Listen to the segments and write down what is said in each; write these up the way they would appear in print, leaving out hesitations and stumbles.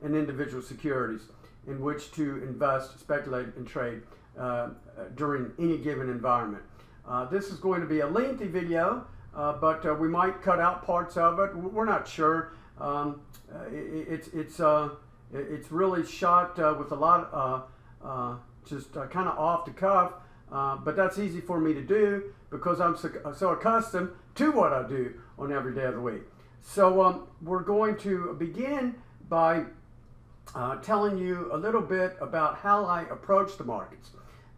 in individual securities in which to invest, speculate, and trade during any given environment. This is going to be a lengthy video, but we might cut out parts of it. We're not sure. It's really shot with a lot just kind of off the cuff, but that's easy for me to do because I'm so accustomed to what I do on every day of the week. So we're going to begin by telling you a little bit about how I approach the markets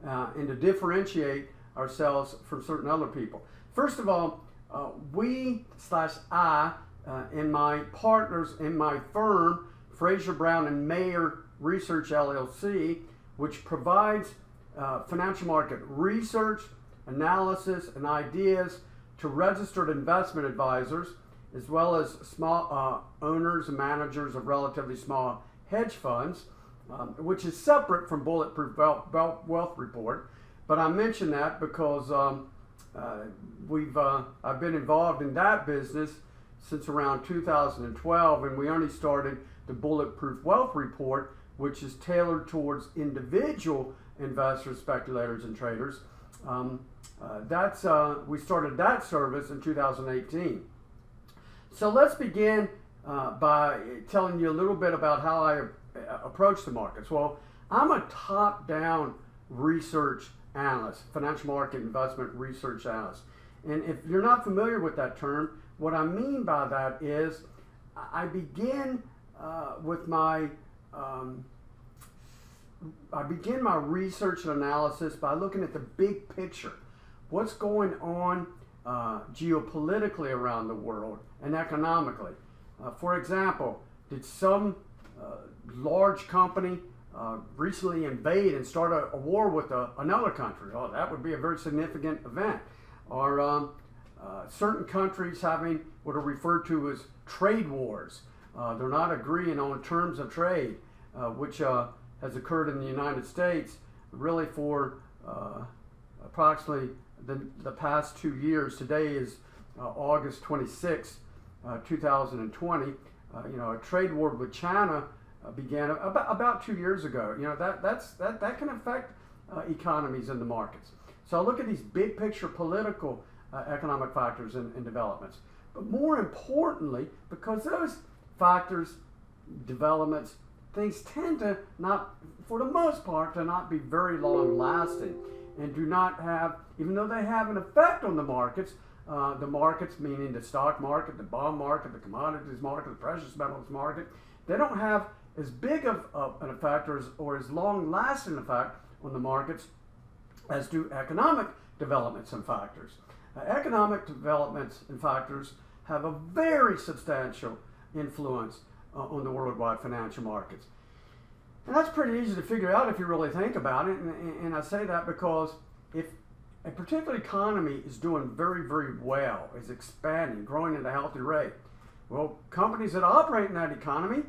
and to differentiate ourselves from certain other people. First of all, I and my partners in my firm, Fraser Brown and Mayer Research LLC, which provides financial market research, analysis, and ideas to registered investment advisors, as well as small owners and managers of relatively small hedge funds, which is separate from Bulletproof Wealth Report. But I mention that because I've been involved in that business since around 2012, and we only started the Bulletproof Wealth Report, which is tailored towards individual investors, speculators, and traders. We started that service in 2018. So let's begin by telling you a little bit about how I approach the markets. Well, I'm a top-down research analyst, financial market investment research analyst. And if you're not familiar with that term, what I mean by that is I begin with my research and analysis by looking at the big picture. What's going on geopolitically around the world and economically? For example, did some large company recently invade and start a war with another country? Oh, that would be a very significant event. Or certain countries having what are referred to as trade wars. They're not agreeing on terms of trade, which has occurred in the United States really for approximately the past 2 years. Today is August 26, 2020. A trade war with China began about 2 years ago. That can affect economies and the markets. So I look at these big picture political economic factors and developments. But more importantly, because those factors, developments, things tend to not, for the most part, to not be very long lasting and do not have, even though they have an effect on the markets meaning the stock market, the bond market, the commodities market, the precious metals market, they don't have as big of an effect or as long lasting effect on the markets as do economic developments and factors. Economic developments and factors have a very substantial influence on the worldwide financial markets. And that's pretty easy to figure out if you really think about it. And I say that because if a particular economy is doing very, very well, is expanding, growing at a healthy rate, well, companies that operate in that economy,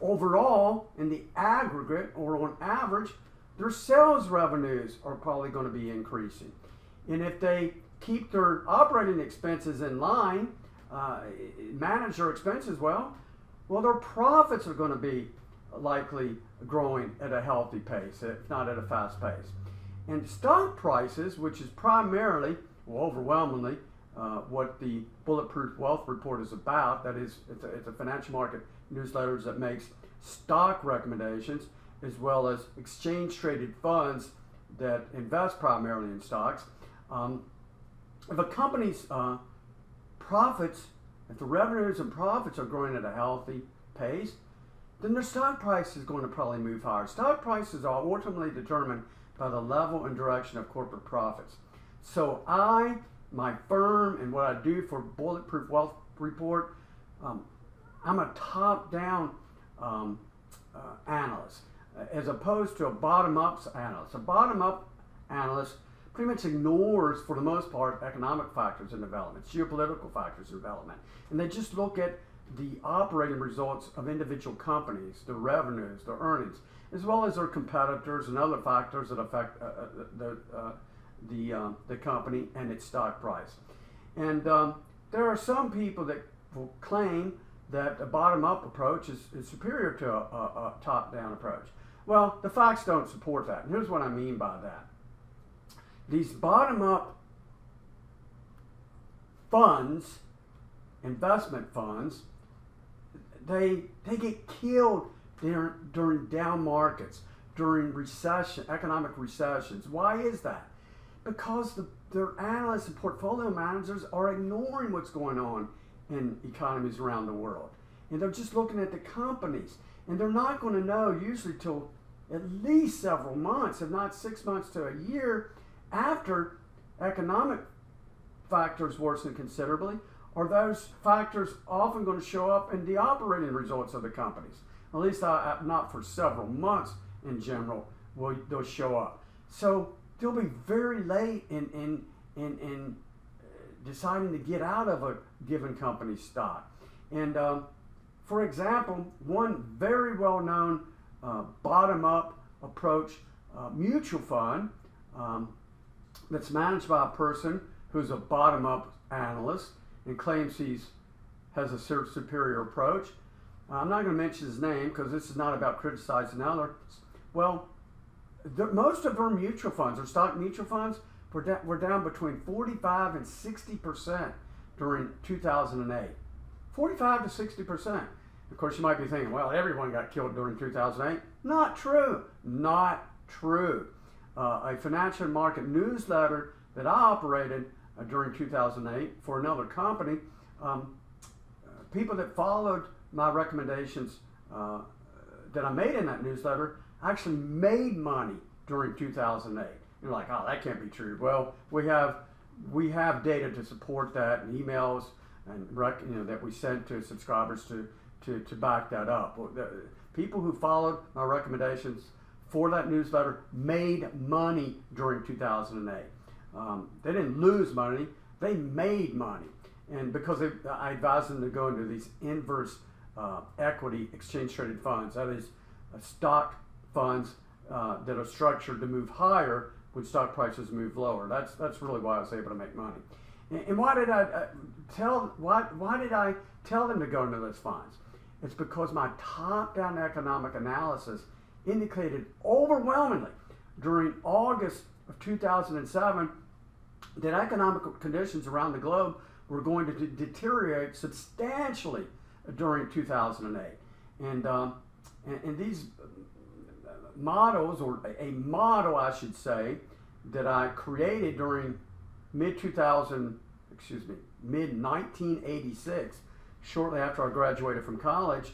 overall, in the aggregate or on average, their sales revenues are probably going to be increasing. And if they keep their operating expenses in line, manage their expenses well, their profits are going to be likely growing at a healthy pace, if not at a fast pace. And stock prices, which is primarily, overwhelmingly, what the Bulletproof Wealth Report is about, that is, it's a financial market newsletter that makes stock recommendations as well as exchange-traded funds that invest primarily in stocks. If a company's profits, if the revenues and profits are growing at a healthy pace, then their stock price is going to probably move higher. Stock prices are ultimately determined by the level and direction of corporate profits. So my firm, and what I do for Bulletproof Wealth Report, I'm a top-down analyst, as opposed to a bottom-up analyst. A bottom-up analyst pretty much ignores, for the most part, economic factors and developments, geopolitical factors and development. And they just look at the operating results of individual companies, their revenues, their earnings, as well as their competitors and other factors that affect the company and its stock price. And there are some people that will claim that a bottom-up approach is superior to a top-down approach. Well, the facts don't support that. And here's what I mean by that. These bottom-up funds, investment funds, they get killed during down markets, during economic recessions. Why is that? Because their analysts and portfolio managers are ignoring what's going on in economies around the world. And they're just looking at the companies. And they're not going to know usually till at least several months, if not 6 months to a year, after economic factors worsen considerably, or those factors often going to show up in the operating results of the companies. At least not for several months in general will they'll show up. So they'll be very late in deciding to get out of a given company's stock. And for example, one very well-known bottom-up approach mutual fund that's managed by a person who's a bottom-up analyst and claims has a superior approach. I'm not going to mention his name because this is not about criticizing others. Well, most of our mutual funds, or stock mutual funds, were down between 45 and 60% during 2008. 45 to 60%. Of course, you might be thinking, well, everyone got killed during 2008. Not true. Not true. A financial market newsletter that I operated during 2008 for another company, people that followed my recommendations that I made in that newsletter actually made money during 2008. You're like, oh, that can't be true. Well, we have data to support that, and emails and that we sent to subscribers to back that up. The people who followed my recommendations for that newsletter made money during 2008. They didn't lose money, they made money. And because I advised them to go into these inverse equity exchange traded funds, that is stock funds that are structured to move higher when stock prices move lower. That's really why I was able to make money. And why did I tell them to go into those funds? It's because my top-down economic analysis indicated overwhelmingly during August of 2007 that economic conditions around the globe were going to deteriorate substantially during 2008. And these models, or a model I should say, that I created during mid-1986, shortly after I graduated from college,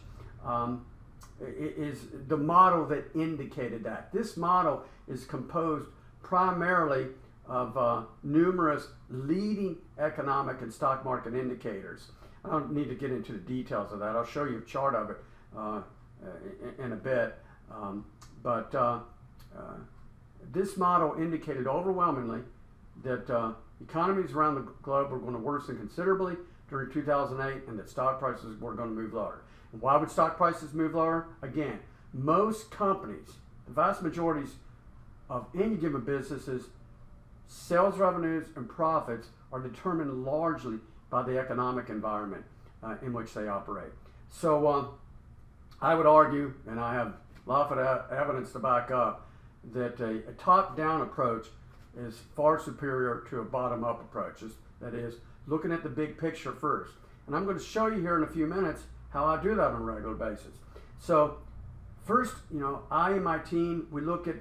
is the model that indicated that. This model is composed primarily of numerous leading economic and stock market indicators. I don't need to get into the details of that. I'll show you a chart of it in a bit. This model indicated overwhelmingly that economies around the globe were going to worsen considerably during 2008 and that stock prices were going to move lower. And why would stock prices move lower? Again, most companies, the vast majorities of any given businesses, sales revenues and profits are determined largely by the economic environment in which they operate. So I would argue, and I have a lot of evidence to back up, that a top-down approach is far superior to a bottom-up approach. That is, looking at the big picture first. And I'm going to show you here in a few minutes how I do that on a regular basis. So first, I and my team, we look at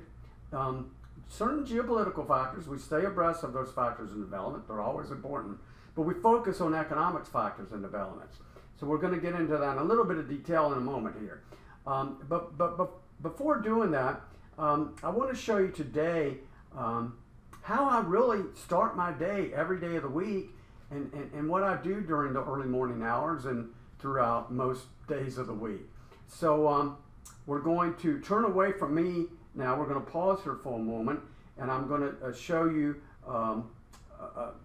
certain geopolitical factors. We stay abreast of those factors in development. They're always important. But we focus on economics factors in developments. So we're going to get into that in a little bit of detail in a moment here. But before doing that, I want to show you today how I really start my day every day of the week and what I do during the early morning hours and throughout most days of the week. So we're going to turn away from me now. We're going to pause here for a moment, and I'm going to show you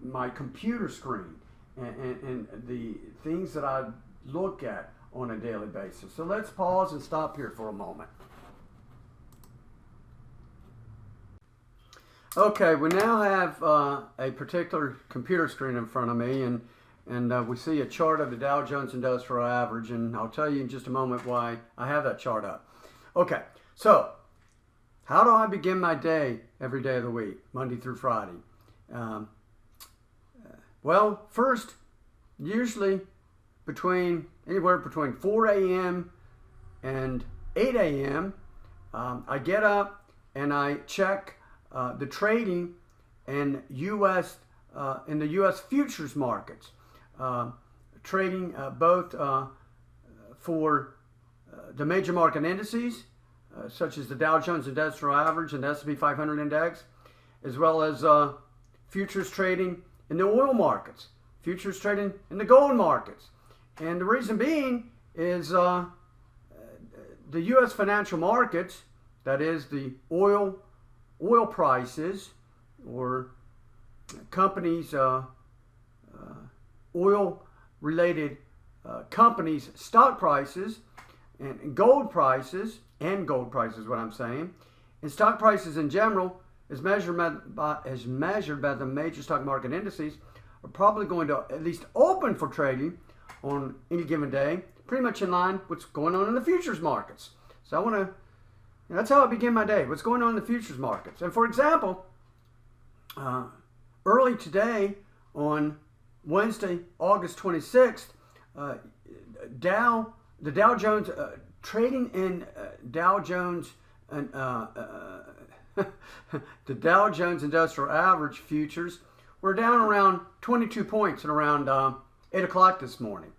my computer screen and the things that I look at on a daily basis. So let's pause and stop here for a moment. Okay, we now have a particular computer screen in front of me, and and we see a chart of the Dow Jones Industrial Average, and I'll tell you in just a moment why I have that chart up. Okay, so how do I begin my day every day of the week, Monday through Friday? Well, first, usually anywhere between 4 a.m. and 8 a.m., I get up and I check the trading in the U.S. futures markets, trading both for the major market indices, such as the Dow Jones Industrial Average and the S&P 500 Index, as well as futures trading in the oil markets, futures trading in the gold markets. And the reason being is the U.S. financial markets, that is the oil prices, or companies, oil-related companies' stock prices, and gold prices, what I'm saying, and stock prices in general, as measured by the major stock market indices, are probably going to at least open for trading on any given day, pretty much in line with what's going on in the futures markets. So that's how I begin my day. What's going on in the futures markets? And for example, early today on Wednesday, August 26th, the Dow Jones trading in Dow Jones and the Dow Jones Industrial Average futures were down around 22 points at around 8 o'clock this morning.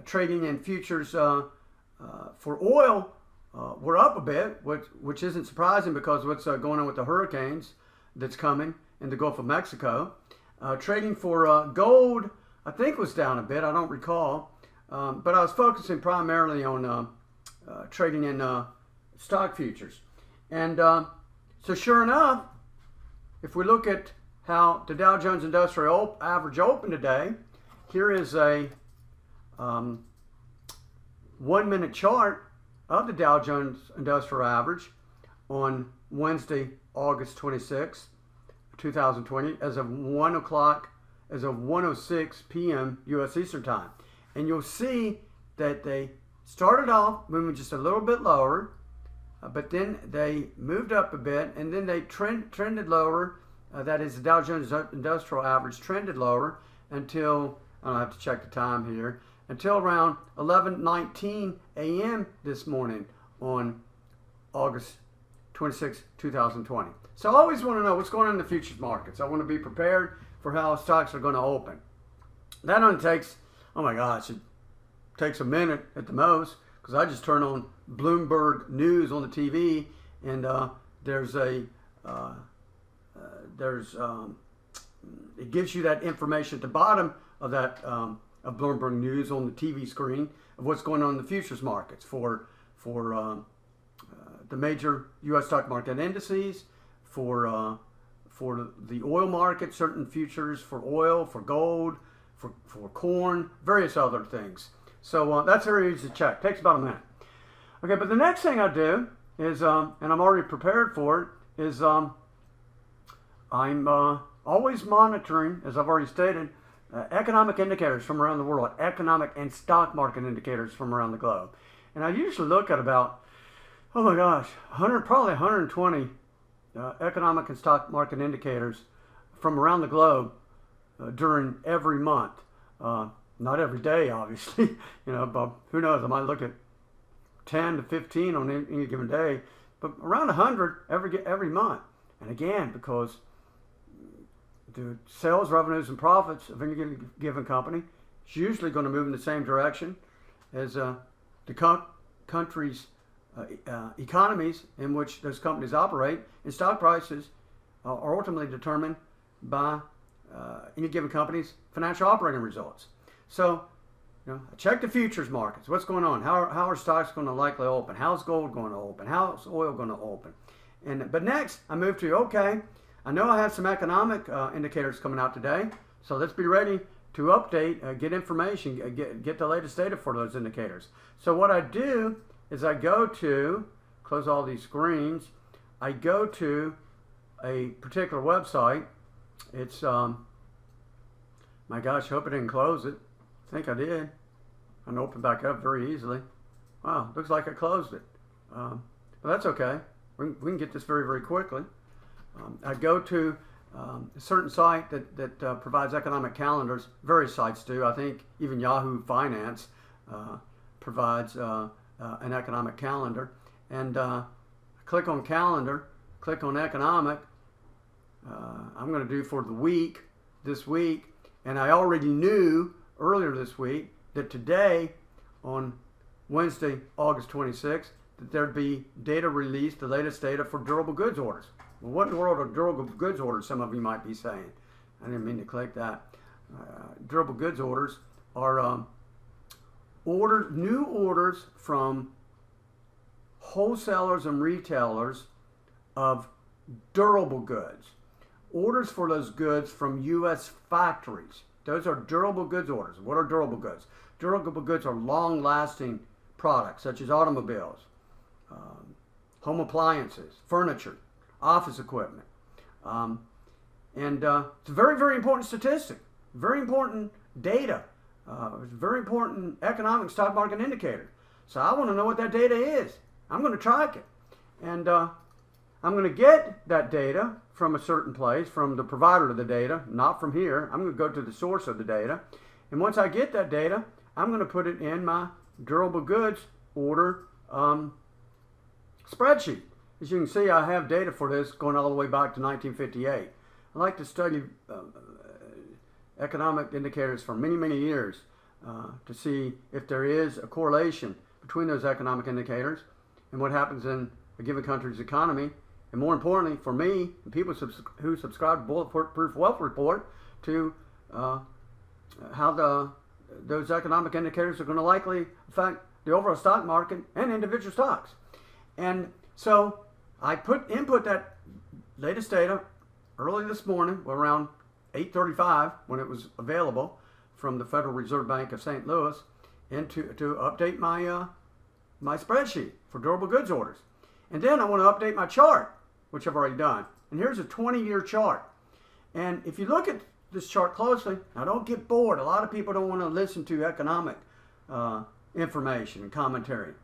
Trading in futures for oil were up a bit, which isn't surprising because what's going on with the hurricanes that's coming in the Gulf of Mexico. Trading for gold, I think, was down a bit. I don't recall. But I was focusing primarily on trading in stock futures. And so sure enough, if we look at how the Dow Jones Industrial Average opened today, here is a 1-minute chart of the Dow Jones Industrial Average on Wednesday, August 26, 2020, as of 1:06 p.m. U.S. Eastern Time. And you'll see that they started off moving just a little bit lower, but then they moved up a bit, and then they trended lower. That is, the Dow Jones Industrial Average trended lower until, I don't have to check the time here, until around 11:19 a.m. this morning on August 26, 2020. So I always want to know what's going on in the futures markets. I want to be prepared for how stocks are going to open. That only takes, oh my gosh, it takes a minute at the most, because I just turn on Bloomberg News on the TV, and it gives you that information at the bottom of that of Bloomberg News on the TV screen of what's going on in the futures markets for the major U.S. stock market indices, for the oil market, certain futures for oil, for gold, for corn, various other things. So that's very easy to check. Takes about a minute. Okay, but the next thing I do is, and I'm already prepared for it, is I'm always monitoring, as I've already stated, economic indicators from around the world, economic and stock market indicators from around the globe. And I usually look at about, oh my gosh, probably 120 economic and stock market indicators from around the globe during every month. Not every day, obviously, but who knows? I might look at 10 to 15 on any given day, but around 100 every month. And again, because the sales, revenues, and profits of any given company is usually going to move in the same direction as the country's economies in which those companies operate, and stock prices are ultimately determined by any given company's financial operating results. So, check the futures markets. What's going on? How are stocks going to likely open? How's gold going to open? How's oil going to open? But next, I move to, okay, I know I have some economic indicators coming out today, so let's be ready to update, get information, get the latest data for those indicators. So what I do is I go to, close all these screens, I go to a particular website. It's My gosh, hope I didn't close it. I think I did. I can open back up very easily. Wow, looks like I closed it. But that's okay. We can get this very, very quickly. I go to a certain site that provides economic calendars. Various sites do. I think even Yahoo Finance provides an economic calendar. And click on calendar, click on economic. I'm going to do for the week, this week. And I already knew earlier this week that today, on Wednesday, August 26th, that there'd be data released, the latest data for durable goods orders. Well, what in the world are durable goods orders, some of you might be saying. I didn't mean to click that. Durable goods orders are new orders from wholesalers and retailers of durable goods. Orders for those goods from U.S. factories. Those are durable goods orders. What are durable goods? Durable goods are long-lasting products such as automobiles, home appliances, furniture, office equipment. And it's a very, very important statistic, very important data, very important economic stock market indicator. So I want to know what that data is. I'm going to track it. And I'm going to get that data from a certain place, from the provider of the data, not from here. I'm going to go to the source of the data. And once I get that data, I'm going to put it in my durable goods order spreadsheet. As you can see, I have data for this going all the way back to 1958. I like to study economic indicators for many, many years to see if there is a correlation between those economic indicators and what happens in a given country's economy. And more importantly, for me, and people who subscribe to Bulletproof Wealth Report, to how those economic indicators are going to likely affect the overall stock market and individual stocks. And so I input that latest data early this morning, around 8:35 when it was available from the Federal Reserve Bank of St. Louis, and to update my my spreadsheet for durable goods orders. And then I want to update my chart, which I've already done. And here's a 20-year chart. And if you look at this chart closely, now don't get bored. A lot of people don't want to listen to economic information and commentary.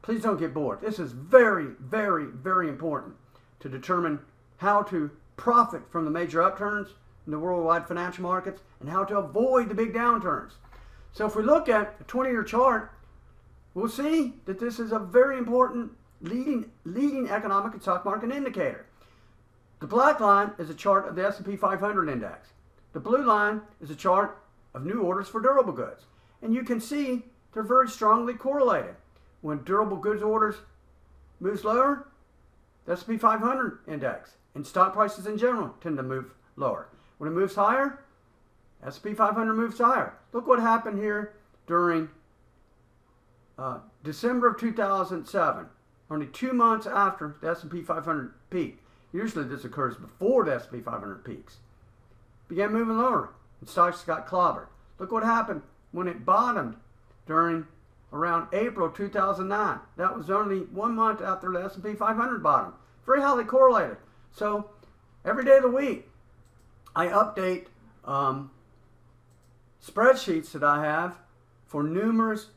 Please don't get bored. This is very, very, very important to determine how to profit from the major upturns in the worldwide financial markets and how to avoid the big downturns. So if we look at a 20-year chart, we'll see that this is a very important leading economic and stock market indicator. The black line is a chart of the S&P 500 index. The blue line is a chart of new orders for durable goods. And you can see they're very strongly correlated. When durable goods orders moves lower, the S&P 500 index and stock prices in general tend to move lower. When it moves higher, S&P 500 moves higher. Look what happened here during December of 2007, only 2 months after the S&P 500 peaked. Usually this occurs before the S&P 500 peaks. Began moving lower and stocks got clobbered. Look what happened when it bottomed during around April 2009. That was only 1 month after the S&P 500 bottom. Very highly correlated. So every day of the week, I update spreadsheets that I have for numerous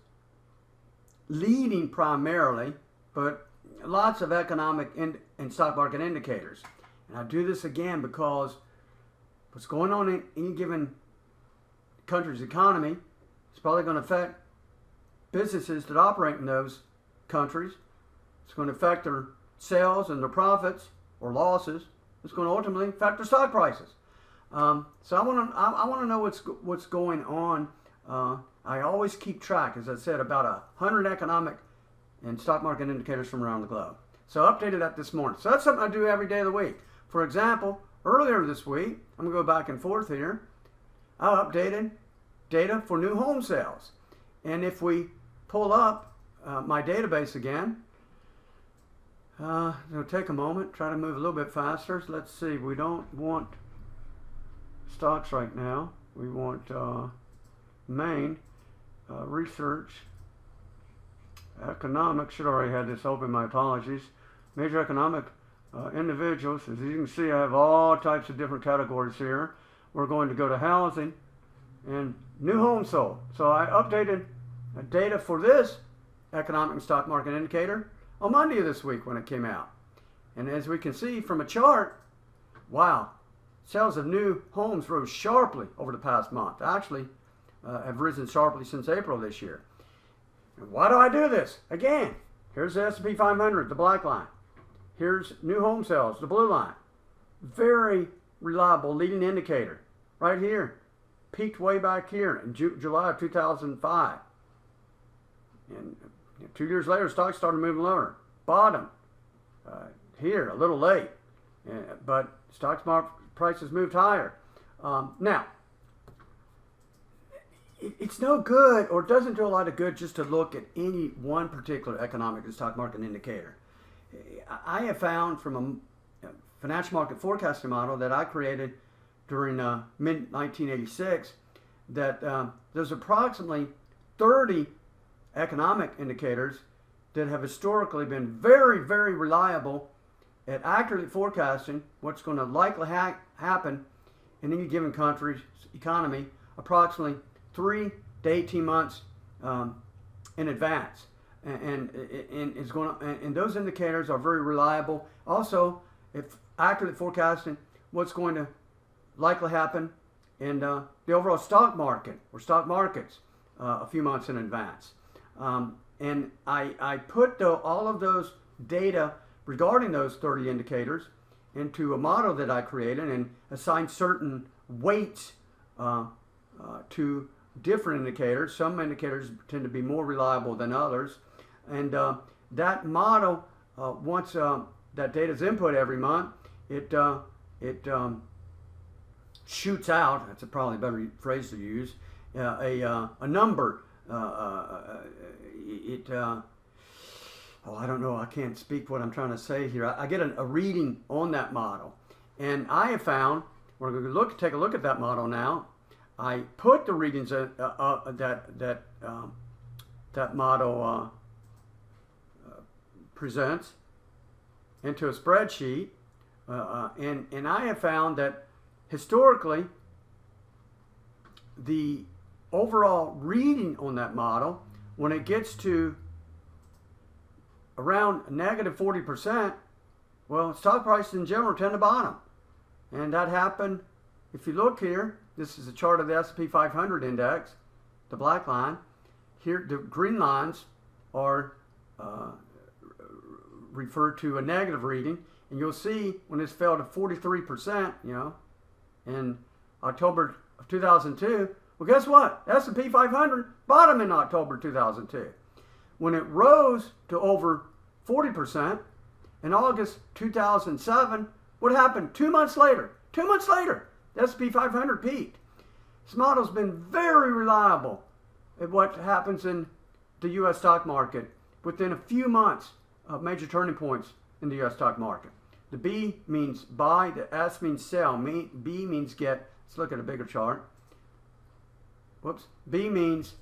leading primarily, but lots of economic and stock market indicators. And I do this again because what's going on in any given country's economy is probably going to affect businesses that operate in those countries. It's going to affect their sales and their profits or losses. It's going to ultimately affect their stock prices. So I want to know what's going on. I always keep track, as I said, about 100 economic and stock market indicators from around the globe. So I updated that this morning. So that's something I do every day of the week. For example, earlier this week, I'm going to go back and forth here, I updated data for new home sales. And if we pull up my database again, it'll take a moment, try to move a little bit faster. So let's see, we don't want stocks right now. We want main research, economics. Should already had this open, my apologies. Major economic individuals. As you can see, I have all types of different categories here. We're going to go to housing and new homes sold. So I updated data for this economic and stock market indicator on Monday of this week when it came out. And as we can see from a chart, wow, sales of new homes rose sharply over the past month. Actually, have risen sharply since April this year. And why do I do this? Again, here's the S&P 500, the black line. Here's new home sales, the blue line. Very reliable leading indicator. Right here, peaked way back here in July of 2005. And 2 years later, stocks started moving lower. Bottom here, a little late. But stock market prices moved higher. Now, it's no good, or doesn't do a lot of good, just to look at any one particular economic and stock market indicator. I have found from a financial market forecasting model that I created during mid-1986 that there's approximately 30 economic indicators that have historically been very, very reliable at accurately forecasting what's going to likely happen in any given country's economy approximately 3 to 18 months in advance. And it's going to, and those indicators are very reliable. Also, if accurately forecasting what's going to likely happen in the overall stock market or stock markets a few months in advance. And I put all of those data regarding those 30 indicators into a model that I created and assigned certain weights to different indicators. Some indicators tend to be more reliable than others. And that model, once that data is input every month, it shoots out, that's probably a better phrase to use, a number. I don't know, I can't speak what I'm trying to say here. I get a reading on that model. And I have found, we're going to take a look at that model now. I put the readings that model presents into a spreadsheet, and I have found that historically the overall reading on that model, when it gets to around negative 40%, well, stock prices in general tend to bottom. And that happened, if you look here, this is a chart of the S&P 500 index, the black line. Here, the green lines are referred to a negative reading. And you'll see when this fell to 43%, in October of 2002, well, guess what? S&P 500 bottomed in October 2002. When it rose to over 40% in August 2007, what happened? 2 months later, the S&P 500 peaked. This model's been very reliable at what happens in the U.S. stock market within a few months of major turning points in the U.S. stock market. The B means buy, the S means sell, B means get. Let's look at a bigger chart. Whoops. B means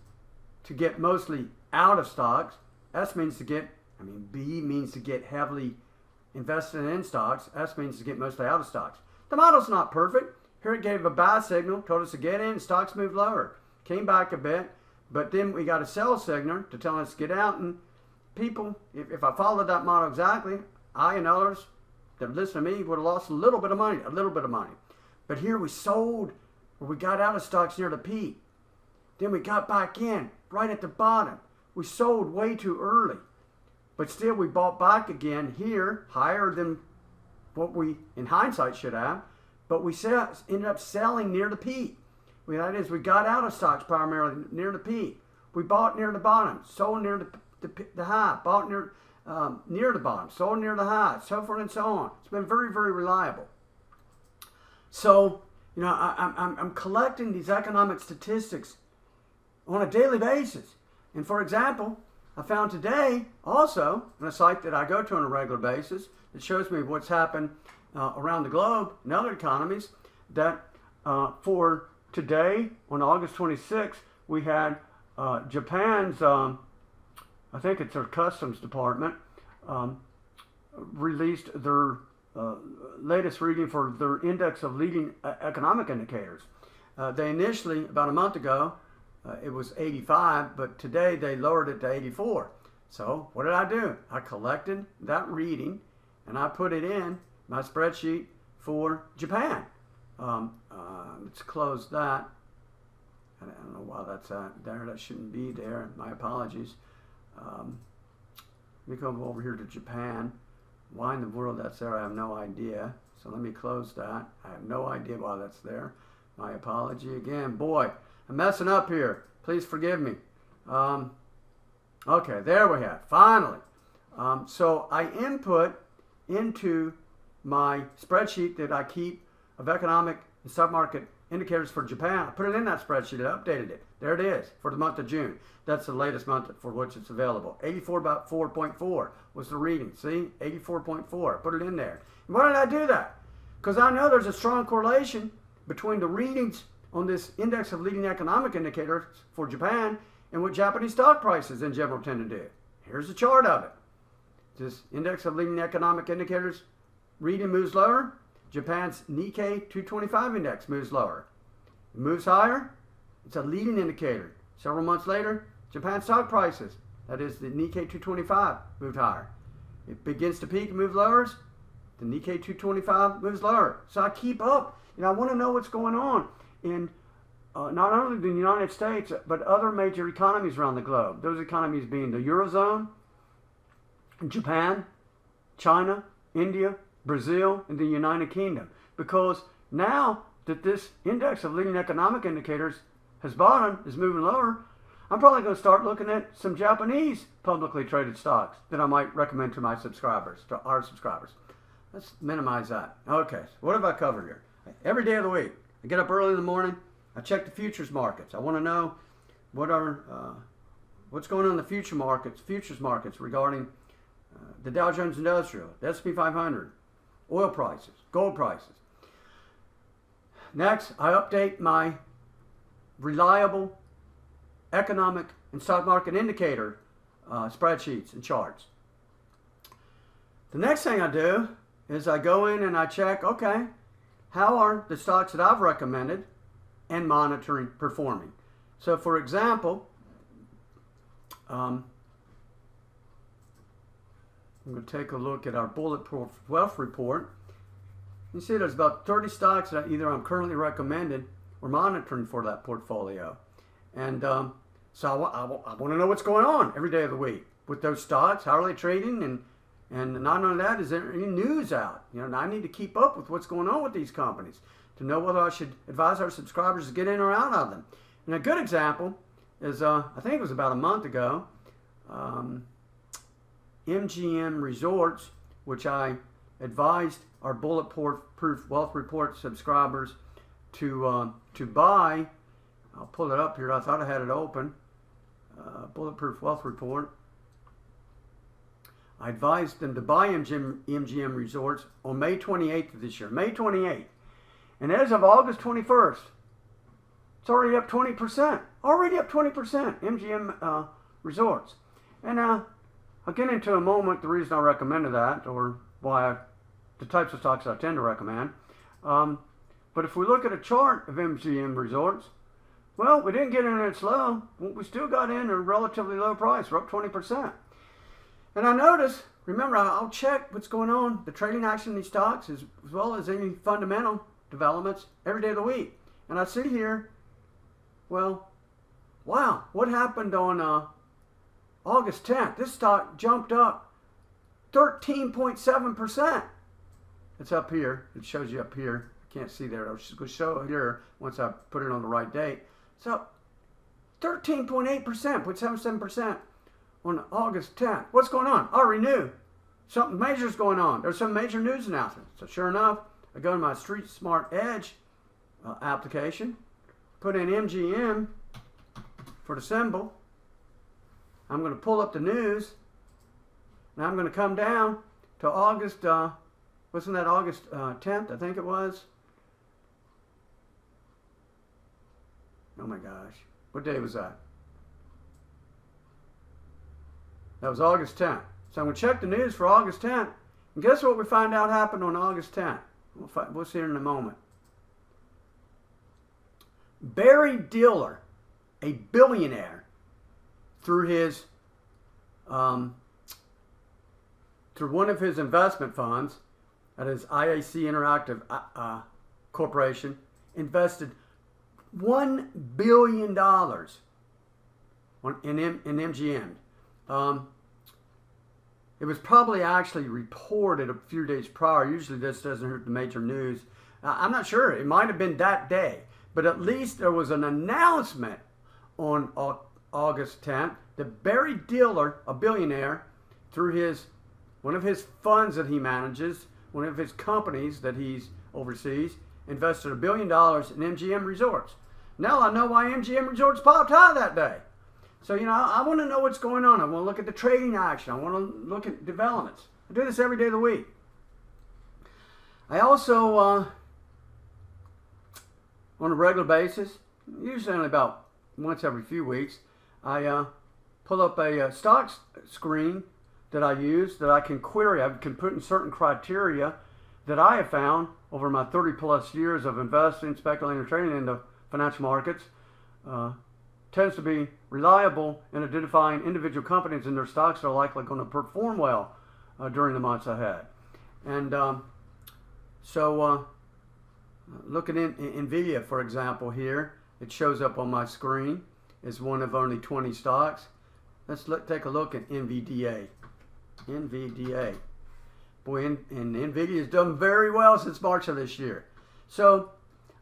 to get mostly out of stocks. B means to get heavily invested in stocks. S means to get mostly out of stocks. The model's not perfect. Here it gave a buy signal, told us to get in, stocks moved lower. Came back a bit, but then we got a sell signal to tell us to get out. And people, if I followed that model exactly, I and others that listen to me would have lost a little bit of money. But here we sold, or we got out of stocks near the peak. Then we got back in right at the bottom. We sold way too early. But still we bought back again here, higher than what we, in hindsight, should have. But we ended up selling near the peak. That is, we got out of stocks primarily near the peak. We bought near the bottom, sold near the high, bought near the bottom, sold near the high, so forth and so on. It's been very, very reliable. So, I'm collecting these economic statistics on a daily basis. And for example, I found today also on a site that I go to on a regular basis that shows me what's happened around the globe in other economies, that for today, on August 26th, we had Japan's, I think it's their Customs Department, released their latest reading for their index of leading economic indicators. They initially, about a month ago, it was 85, but today they lowered it to 84. So what did I do? I collected that reading and I put it in my spreadsheet for Japan. Let's close that. I don't know why that's there. That shouldn't be there. My apologies. Let me come over here to Japan. Why in the world that's there, I have no idea. So let me close that. I have no idea why that's there. My apology again. Boy, I'm messing up here. Please forgive me. Okay, there we have. Finally. So I input into my spreadsheet that I keep of economic and stock market indicators for Japan. I put it in that spreadsheet. I updated it. There it is for the month of June. That's the latest month for which it's available. 84.4 was the reading. See? 84.4. Put it in there. And why did I do that? Because I know there's a strong correlation between the readings on this index of leading economic indicators for Japan and what Japanese stock prices in general tend to do. Here's a chart of it. This index of leading economic indicators reading moves lower. Japan's Nikkei 225 index moves lower. It moves higher. It's a leading indicator. Several months later, Japan's stock prices, that is the Nikkei 225, moved higher. It begins to peak and move lower. The Nikkei 225 moves lower. So I keep up. I want to know what's going on in not only the United States, but other major economies around the globe. Those economies being the Eurozone, Japan, China, India, Brazil, and the United Kingdom. Because now that this index of leading economic indicators has bottomed, is moving lower, I'm probably going to start looking at some Japanese publicly traded stocks that I might recommend to my subscribers, to our subscribers. Let's minimize that. Okay, so what have I covered here? Every day of the week, I get up early in the morning, I check the futures markets. I want to know what's going on in the futures markets regarding the Dow Jones Industrial, the S&P 500, oil prices, gold prices. Next, I update my reliable economic and stock market indicator spreadsheets and charts. The next thing I do is I go in and I check, okay, how are the stocks that I've recommended and monitoring performing? So for example, I'm going to take a look at our Bulletproof Wealth Report. You see there's about 30 stocks that either I'm currently recommended or monitoring for that portfolio. And so I want to know what's going on every day of the week with those stocks. How are they trading? And not only that, is there any news out? I need to keep up with what's going on with these companies to know whether I should advise our subscribers to get in or out of them. And a good example is, I think it was about a month ago, MGM Resorts, which I advised our Bulletproof Wealth Report subscribers to buy. I'll pull it up here. I thought I had it open. Bulletproof Wealth Report. I advised them to buy MGM Resorts on May 28th of this year. May 28th. And as of August 21st, it's already up 20%. Already up 20%, MGM Resorts. And I'll get into a moment the reason I recommended that, or the types of stocks I tend to recommend. But if we look at a chart of MGM Resorts, well, we didn't get in at its low. We still got in at a relatively low price. We're up 20%. And I notice, remember, I'll check what's going on, the trading action in these stocks, as well as any fundamental developments every day of the week. And I see here, well, wow, what happened on August 10th? This stock jumped up 13.7%. It's up here. It shows you up here. I can't see there. I'll just show it here once I put it on the right date. It's up 13.8%, 0.77% on August 10th. What's going on? I already knew. Something major is going on. There's some major news announcements. So sure enough, I go to my Street Smart Edge application, put in MGM for the symbol. I'm going to pull up the news, and I'm going to come down to August, wasn't that August 10th, I think it was? Oh my gosh. What day was that? That was August 10th. So I'm going to check the news for August 10th. And guess what we find out happened on August 10th? We'll see it in a moment. Barry Diller, a billionaire, through his through one of his investment funds, that is IAC Interactive Corporation, invested $1 billion in MGM. It was probably actually reported a few days prior. Usually this doesn't hurt the major news. I'm not sure. It might have been that day. But at least there was an announcement on August 10th that Barry Diller, a billionaire, through one of his funds that he manages, one of his companies that he oversees, invested $1 billion in MGM Resorts. Now I know why MGM Resorts popped high that day. So, I want to know what's going on. I want to look at the trading action. I want to look at developments. I do this every day of the week. I also, on a regular basis, usually only about once every few weeks, I pull up a stocks screen that I use that I can query. I can put in certain criteria that I have found over my 30 plus years of investing, speculating, and trading in the financial markets. Tends to be reliable in identifying individual companies and their stocks that are likely going to perform well during the months ahead. And so looking in NVIDIA, for example, here, it shows up on my screen as one of only 20 stocks. Let's take a look at NVDA. NVDA. Boy, and NVIDIA has done very well since March of this year. So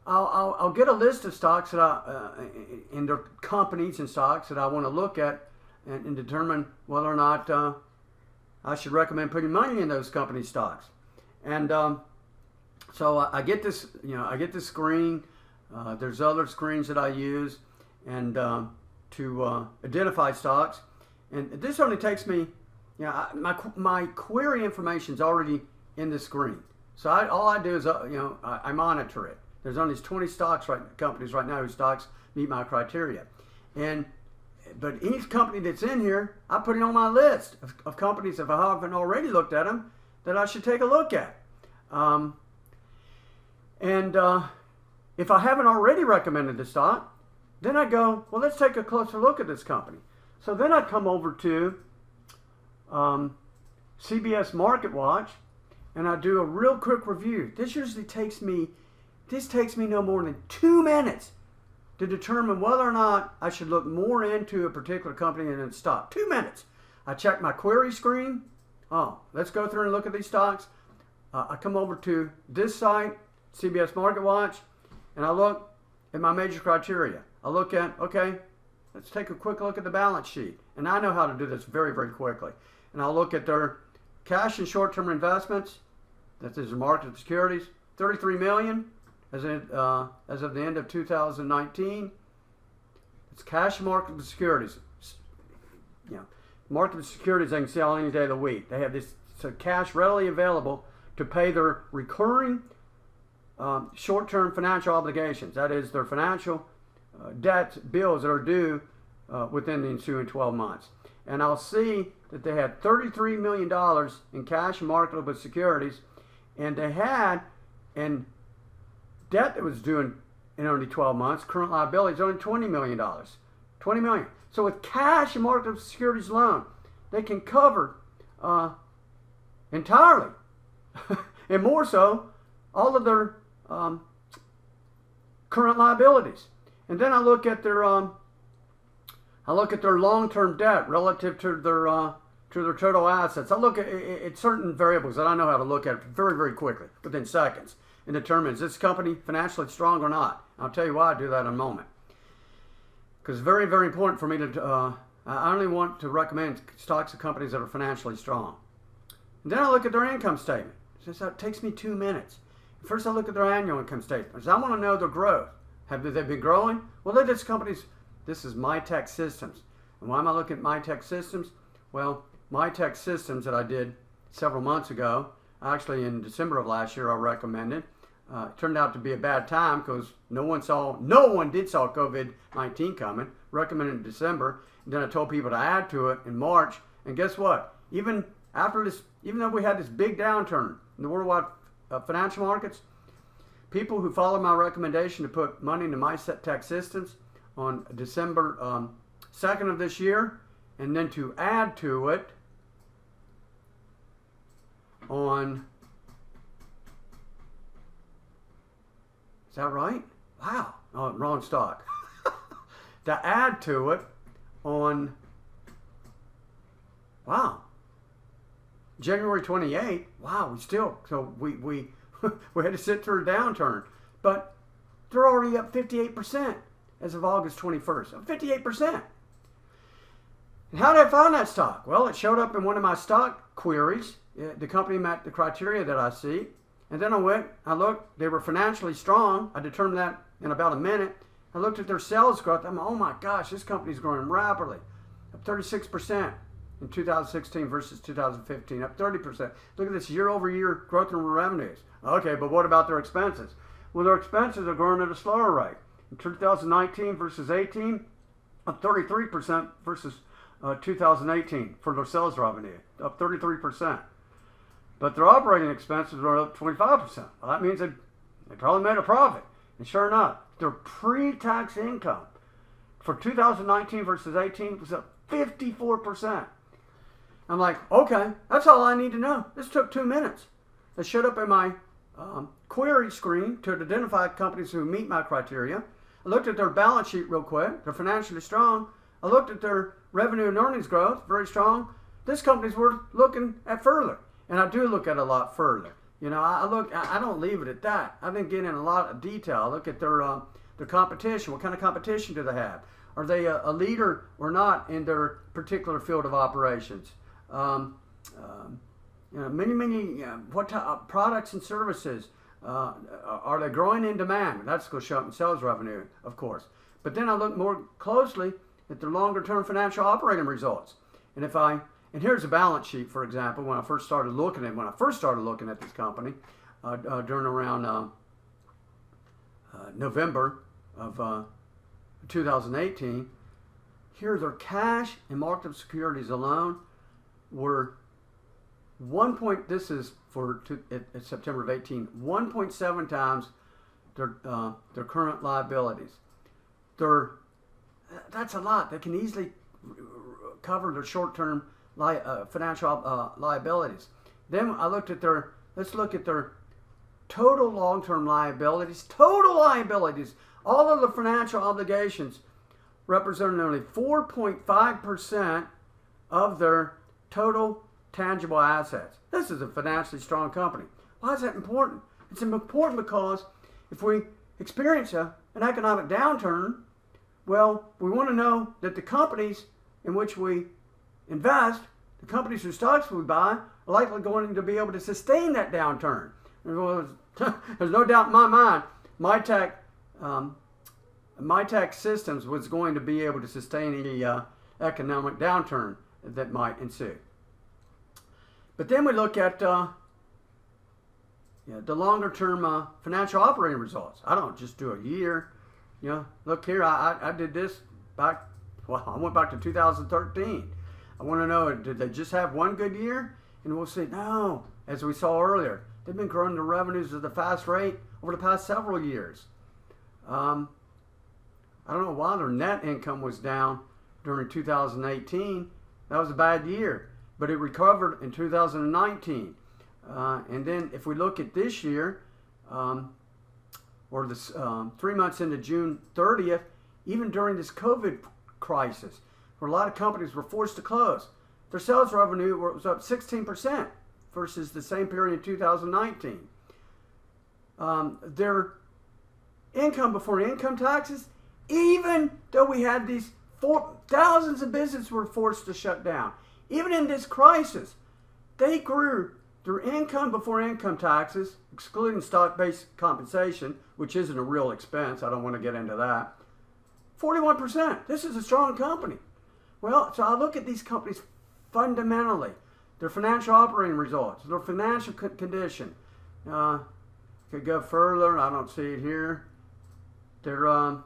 I'll get a list of stocks that in their companies and stocks that I want to look at and determine whether or not I should recommend putting money in those company stocks. And so I get this, I get this screen. There's other screens that I use and to identify stocks. And this only takes me, my query information is already in the screen. So all I do is, I monitor it. There's only 20 companies right now whose stocks meet my criteria. But each company that's in here, I put it on my list of companies, if I haven't already looked at them, that I should take a look at. If I haven't already recommended the stock, then I go, well, let's take a closer look at this company. So then I come over to CBS Market Watch, and I do a real quick review. This usually takes me no more than 2 minutes to determine whether or not I should look more into a particular company and its stock. 2 minutes. I check my query screen. Oh, let's go through and look at these stocks. I come over to this site, CBS Market Watch, and I look at my major criteria. I look at, okay, let's take a quick look at the balance sheet. And I know how to do this very, very quickly. And I'll look at their cash and short-term investments. That is their marketable securities, $33 million. As of the end of 2019, it's cash and marketable securities. Marketable securities they can sell any day of the week. They have this cash readily available to pay their recurring short-term financial obligations. That is their financial debts, bills that are due within the ensuing 12 months. And I'll see that they had $33 million in cash and marketable securities, and they had in debt that was due in only 12 months, current liabilities only $20 million. $20 million. So with cash and marketable securities alone, they can cover entirely, and more so, all of their current liabilities. And then I look at their long-term debt relative to their total assets. I look at certain variables that I know how to look at very, very quickly, within seconds, and determine is this company financially strong or not. I'll tell you why I do that in a moment. Because it's very, very important for me to, I only want to recommend stocks of companies that are financially strong. And then I look at their income statement. So it takes me 2 minutes. First I look at their annual income statement. I want to know their growth. Have they been growing? Well, they're just companies. This is MyTech Systems. And why am I looking at MyTech Systems? Well, MyTech Systems that I did several months ago, actually in December of last year, I recommended. It turned out to be a bad time because no one did saw COVID-19 coming. Recommended in December. And then I told people to add to it in March. And guess what? Even though we had this big downturn in the worldwide financial markets, people who followed my recommendation to put money into My Tech Systems on December 2nd of this year, and then to add to it on, is that right? Wow. Oh, wrong stock. To add to it on, wow, January 28th. Wow, we we had to sit through a downturn, but they're already up 58% as of August 21st. 58%. And how did I find that stock? Well, it showed up in one of my stock queries. The company met the criteria that I see. And then I looked, they were financially strong. I determined that in about a minute. I looked at their sales growth. I'm, oh my gosh, this company's growing rapidly. Up 36% in 2016 versus 2015, up 30%. Look at this year-over-year growth in revenues. Okay, but what about their expenses? Well, their expenses are growing at a slower rate. In 2019 versus 18, up 33% versus 2018 for their sales revenue, up 33%. But their operating expenses are up 25%. Well, that means they probably made a profit. And sure enough, their pre-tax income for 2019 versus 18 was up 54%. I'm like, okay, that's all I need to know. This took 2 minutes. It showed up in my query screen to identify companies who meet my criteria. I looked at their balance sheet real quick. They're financially strong. I looked at their revenue and earnings growth, very strong. This company's worth looking at further. And I do look at a lot further. You know, I don't leave it at that. I think get in a lot of detail. I look at their competition. What kind of competition do they have? Are they a leader or not in their particular field of operations? You know, many what type of products and services are they growing in demand? That's going to show up in sales revenue, of course. But then I look more closely at their longer-term financial operating results. And here's a balance sheet, for example, when I first started looking at this company during around November of 2018. Here, their cash and marketable securities alone were this is for September of 18, 1.7 times their current liabilities. That's a lot. They can easily cover their short-term financial liabilities. Then I looked at let's look at their total long-term liabilities. Total liabilities, all of the financial obligations represent only 4.5% of their total tangible assets. This is a financially strong company. Why is that important? It's important because if we experience an economic downturn, well, we want to know that the companies in which we invest, the companies whose stocks we buy, are likely going to be able to sustain that downturn. There's no doubt in my mind, My Tech Systems was going to be able to sustain any economic downturn that might ensue. But then we look at the longer-term financial operating results. I don't just do a year. You know, look here, I did this back. Well, I went back to 2013. I want to know, did they just have one good year? And we'll see, no, as we saw earlier, they've been growing their revenues at a fast rate over the past several years. I don't know why their net income was down during 2018. That was a bad year, but it recovered in 2019. And then if we look at this year, or this 3 months into June 30th, even during this COVID crisis, where a lot of companies were forced to close, their sales revenue was up 16% versus the same period in 2019. Their income before income taxes, even though we had these thousands of businesses were forced to shut down, even in this crisis, they grew their income before income taxes, excluding stock-based compensation, which isn't a real expense. I don't want to get into that. 41%. This is a strong company. Well, so I look at these companies fundamentally, their financial operating results, their financial condition. Could go further. I don't see it here. They're I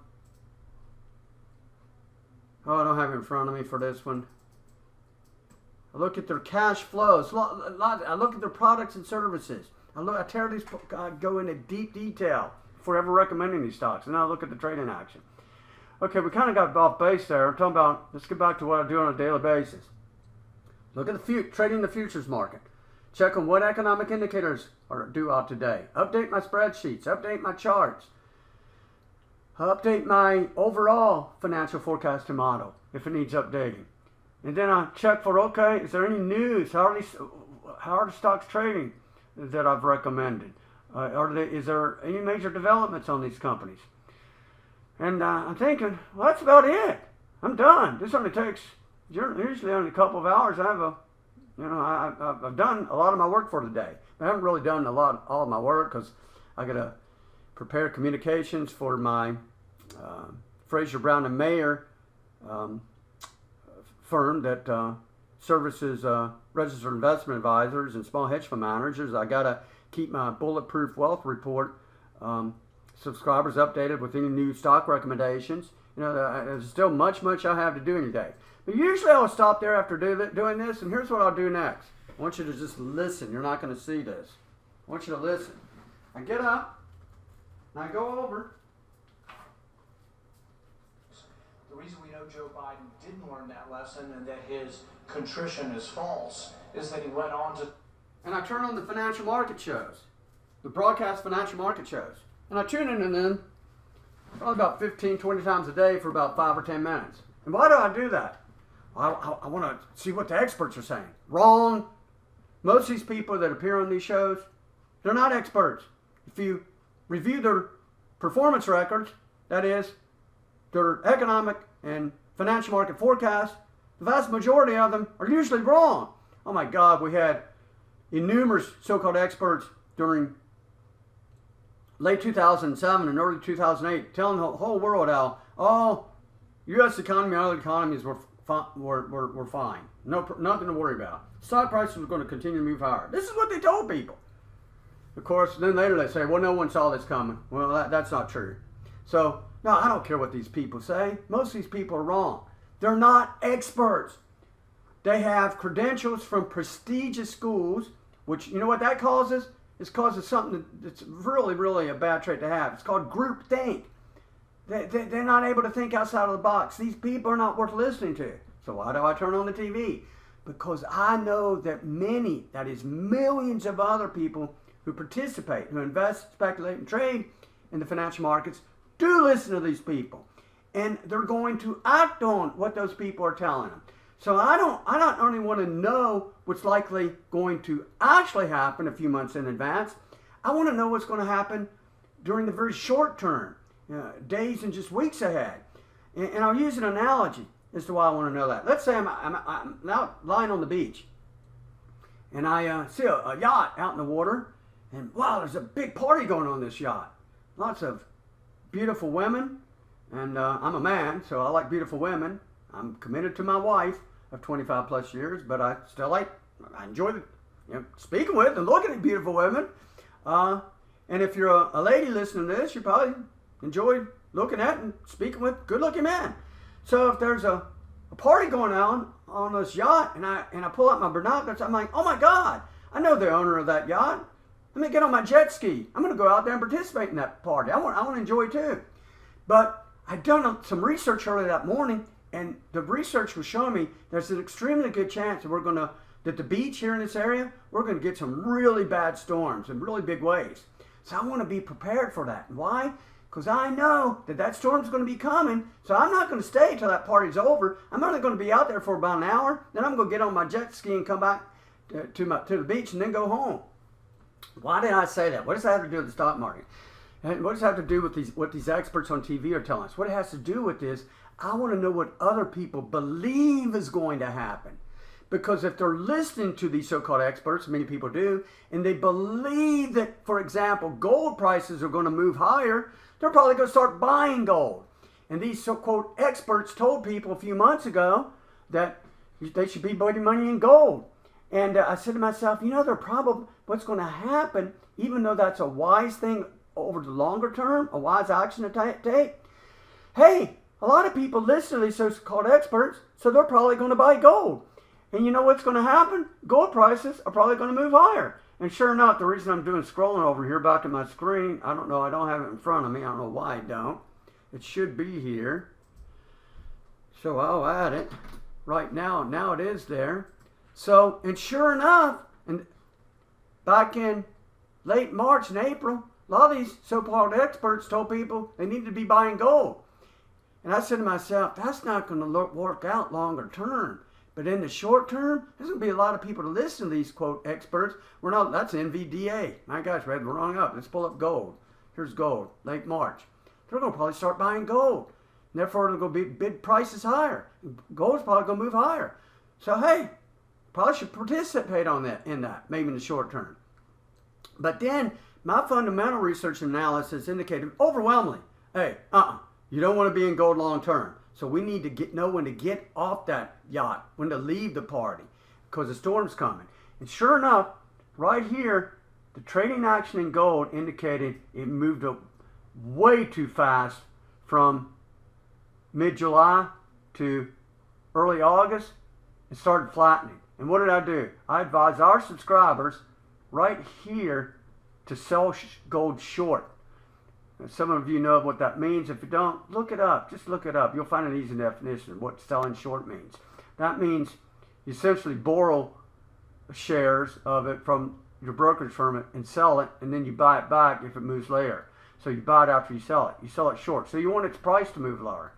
don't have it in front of me for this one. I look at their cash flows. I look at their products and services. I go into deep detail before ever recommending these stocks, and then I look at the trading action. Okay, we kind of got off base there. We're talking about, let's get back to what I do on a daily basis. Look at trading the futures market. Check on what economic indicators are due out today. Update my spreadsheets. Update my charts. Update my overall financial forecasting model if it needs updating. And then I check for, okay, is there any news? How are the stocks trading that I've recommended? Is there any major developments on these companies? And I'm thinking, well, that's about it. I'm done. This only takes usually only a couple of hours. I've done a lot of my work for the day. I haven't really done all of my work because I got to prepare communications for my Fraser Brown and Mayer firm that services registered investment advisors and small hedge fund managers. I got to keep my Bulletproof Wealth Report subscribers updated with any new stock recommendations. There's still much I have to do in a day. But usually I'll stop there after doing this, and here's what I'll do next. I want you to just listen. You're not going to see this. I want you to listen. I get up, and I go over. The reason we know Joe Biden didn't learn that lesson and that his contrition is false is that he went on to... And I turn on the financial market shows, the broadcast financial market shows. And I tune in and then probably about 15, 20 times a day for about 5 or 10 minutes. And why do I do that? I want to see what the experts are saying. Wrong. Most of these people that appear on these shows, they're not experts. If you review their performance records, that is, their economic and financial market forecasts, the vast majority of them are usually wrong. Oh my God, we had innumerable so-called experts during late 2007 and early 2008 telling the whole world how, U.S. economy and other economies were fine. Nothing to worry about. Stock prices were going to continue to move higher. This is what they told people. Of course, then later they say, well, no one saw this coming. Well, that's not true. So, no, I don't care what these people say. Most of these people are wrong. They're not experts. They have credentials from prestigious schools, which, you know what that causes? It causes something that's really a bad trait to have. It's called groupthink. They're not able to think outside of the box. These people are not worth listening to. So why do I turn on the TV? Because I know that that is millions of other people who participate, who invest, speculate, and trade in the financial markets, do listen to these people. And they're going to act on what those people are telling them. So I don't only want to know what's likely going to actually happen a few months in advance. I want to know what's going to happen during the very short term, days and just weeks ahead. And I'll use an analogy as to why I want to know that. Let's say I'm now lying on the beach, and I see a yacht out in the water, and wow, there's a big party going on this yacht. Lots of beautiful women, and I'm a man, so I like beautiful women. I'm committed to my wife of 25 plus years, but I enjoy speaking with and looking at beautiful women. And if you're a lady listening to this, you probably enjoy looking at and speaking with good looking men. So if there's a party going on this yacht, and I pull out my binoculars, I'm like, oh my God, I know the owner of that yacht. Let me get on my jet ski. I'm going to go out there and participate in that party. I want to enjoy too. But I'd done some research early that morning, and the research was showing me there's an extremely good chance that that the beach here in this area, we're going to get some really bad storms and really big waves. So I want to be prepared for that. Why? Because I know that storm's going to be coming, so I'm not going to stay until that party's over. I'm only going to be out there for about an hour, then I'm going to get on my jet ski and come back to the beach and then go home. Why did I say that? What does that have to do with the stock market? And what does that have to do with what these experts on TV are telling us? What it has to do with is I want to know what other people believe is going to happen. Because if they're listening to these so-called experts, many people do, and they believe that, for example, gold prices are going to move higher, they're probably going to start buying gold. And these so-called experts told people a few months ago that they should be putting money in gold. And I said to myself, they're probably what's going to happen, even though that's a wise thing over the longer term, a wise action to take. Hey, a lot of people listen to these so-called experts, so they're probably going to buy gold. And you know what's going to happen? Gold prices are probably going to move higher. And sure enough, the reason I'm doing scrolling over here back to my screen, I don't know, I don't have it in front of me. I don't know why I don't. It should be here. So I'll add it right now. Now it is there. So, and sure enough, and back in late March and April, a lot of these so-called experts told people they needed to be buying gold. And I said to myself, that's not going to work out longer term. But in the short term, there's going to be a lot of people to listen to these, quote, experts. That's NVDA. My gosh, read the wrong up. Let's pull up gold. Here's gold, late March. They're going to probably start buying gold. And therefore, it'll go bid prices higher. Gold's probably going to move higher. So, hey, probably should participate in that, maybe in the short term. But then, my fundamental research and analysis indicated overwhelmingly, hey, you don't want to be in gold long term. So we need to know when to get off that yacht, when to leave the party, because the storm's coming. And sure enough, right here, the trading action in gold indicated it moved up way too fast from mid-July to early August and started flattening. And what did I do? I advised our subscribers right here to sell gold short. Some of you know what that means. If you don't, look it up. Just look it up. You'll find an easy definition of what selling short means. That means you essentially borrow shares of it from your brokerage firm and sell it, and then you buy it back if it moves later. So you buy it after you sell it. You sell it short. So you want its price to move lower.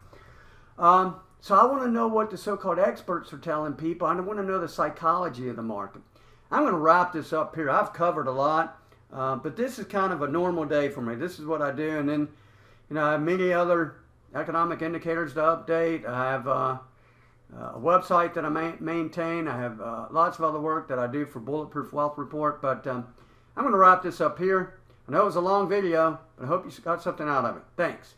So I want to know what the so-called experts are telling people. I want to know the psychology of the market. I'm going to wrap this up here. I've covered a lot. But this is kind of a normal day for me. This is what I do. And then, I have many other economic indicators to update. I have a website that I maintain. I have lots of other work that I do for Bulletproof Wealth Report. But I'm going to wrap this up here. I know it was a long video, but I hope you got something out of it. Thanks.